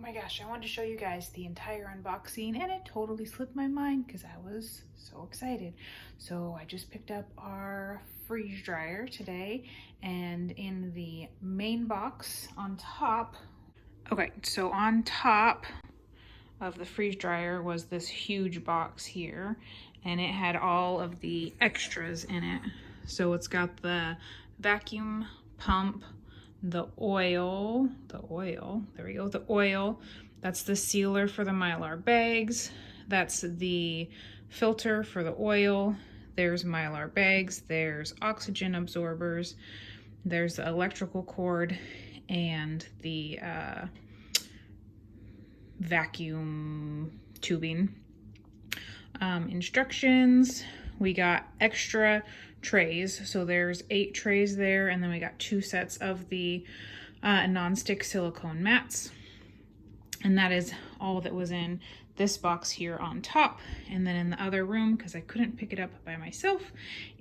my gosh, I wanted to show you guys the entire unboxing and it totally slipped my mind because I was so excited. So I just picked up our freeze dryer today, and in the main box on top, okay, so on top of the freeze dryer was this huge box here, and it had all of the extras in it. So it's got the vacuum pump, the oil, there we go, the oil. That's the sealer for the Mylar bags. That's the filter for the oil. There's Mylar bags, there's oxygen absorbers, there's the electrical cord, and the vacuum tubing. Instructions, we got extra trays, so there's 8 trays there, and then we got 2 sets of the non-stick silicone mats, and that is all that was in this box here on top. And then in the other room, because I couldn't pick it up by myself,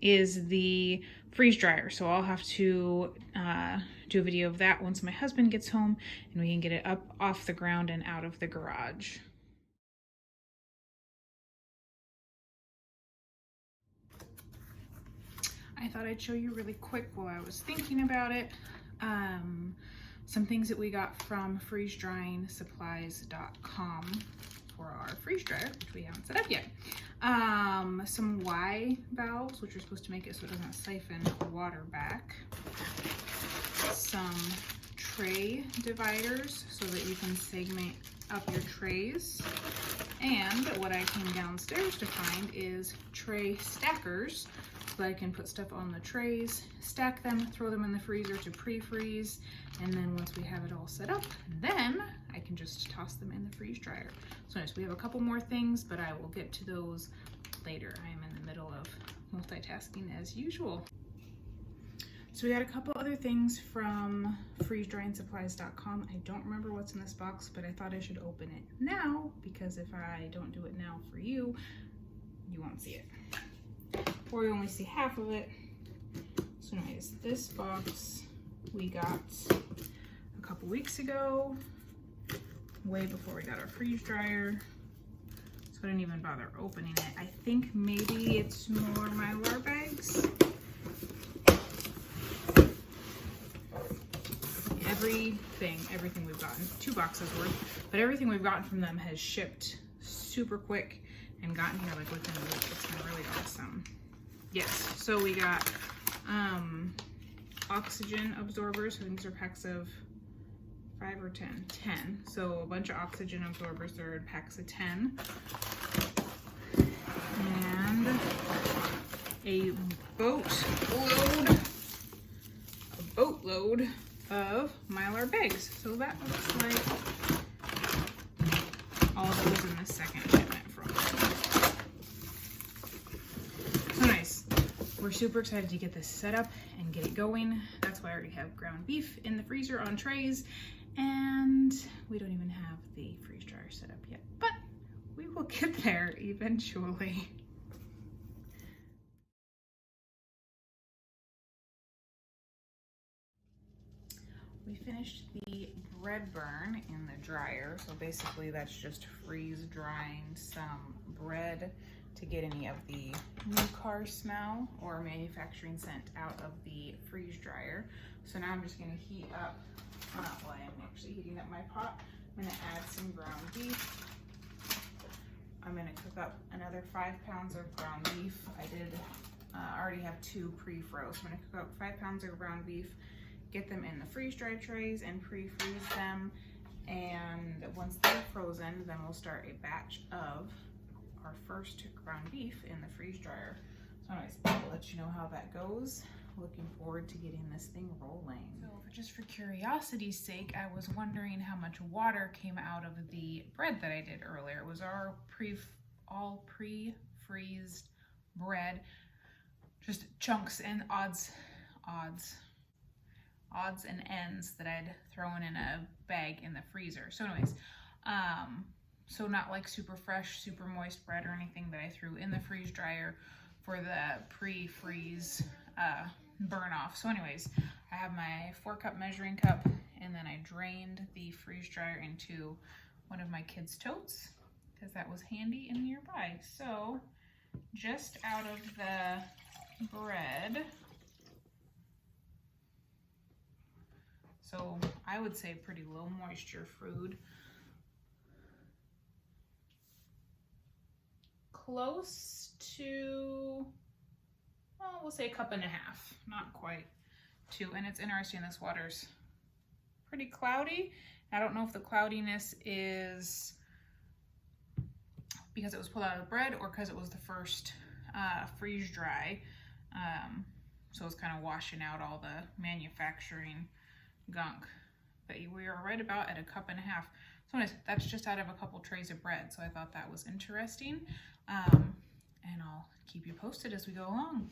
is the freeze dryer. So I'll have to do a video of that once my husband gets home and we can get it up off the ground and out of the garage. I thought I'd show you really quick while I was thinking about it. Some things that we got from freezedryingsupplies.com for our freeze dryer, which we haven't set up yet. Some Y valves, which are supposed to make it so it doesn't siphon water back. Some tray dividers so that you can segment up your trays. And what I came downstairs to find is tray stackers, so that I can put stuff on the trays, stack them, throw them in the freezer to pre-freeze, and then once we have it all set up, then I can just toss them in the freeze dryer. So nice. We have a couple more things, but I will get to those later. I am in the middle of multitasking as usual. So we got a couple other things from freezedryingsupplies.com. I don't remember what's in this box, but I thought I should open it now, because if I don't do it now for you, you won't see it. Or you only see half of it. So anyways, this box we got a couple weeks ago, way before we got our freeze dryer. So I didn't even bother opening it. I think maybe it's more Mylar bags. Everything we've gotten, 2 boxes worth, but everything we've gotten from them has shipped super quick and gotten here like within a week. It's been really awesome. Yes, so we got oxygen absorbers. I think these are packs of 5 or 10. 10. So a bunch of oxygen absorbers. They're in packs of 10. And a boatload of Mylar bags. So that looks like all those in the second shipment from them. So nice. We're super excited to get this set up and get it going. That's why I already have ground beef in the freezer on trays, and we don't even have the freeze dryer set up yet, but we will get there eventually. We finished the bread burn in the dryer. So basically that's just freeze drying some bread to get any of the new car smell or manufacturing scent out of the freeze dryer. So now I'm just gonna heat up, well, I'm actually heating up my pot. I'm gonna add some ground beef. I'm gonna cook up another 5 pounds of ground beef. I already have 2 pre-froze. I'm gonna cook up 5 pounds of ground beef, get them in the freeze dry trays and pre-freeze them. And once they're frozen, then we'll start a batch of our first ground beef in the freeze dryer. So anyways, I'll let you know how that goes. Looking forward to getting this thing rolling. So just for curiosity's sake, I was wondering how much water came out of the bread that I did earlier. It was our all pre-freezed bread, just chunks and odds and ends that I'd thrown in a bag in the freezer. So anyways, so not like super fresh, super moist bread or anything that I threw in the freeze dryer for the pre-freeze burn off. So anyways, I have my 4-cup measuring cup and then I drained the freeze dryer into one of my kids' totes because that was handy and nearby. So just out of the bread, so I would say pretty low moisture food. Close to, well, we'll say 1.5 cups, not quite 2. And it's interesting, this water's pretty cloudy. I don't know if the cloudiness is because it was pulled out of the bread or because it was the first freeze dry. So it's kind of washing out all the manufacturing gunk. But we are right about at 1.5 cups. So anyways, that's just out of a couple trays of bread. So I thought that was interesting. And I'll keep you posted as we go along.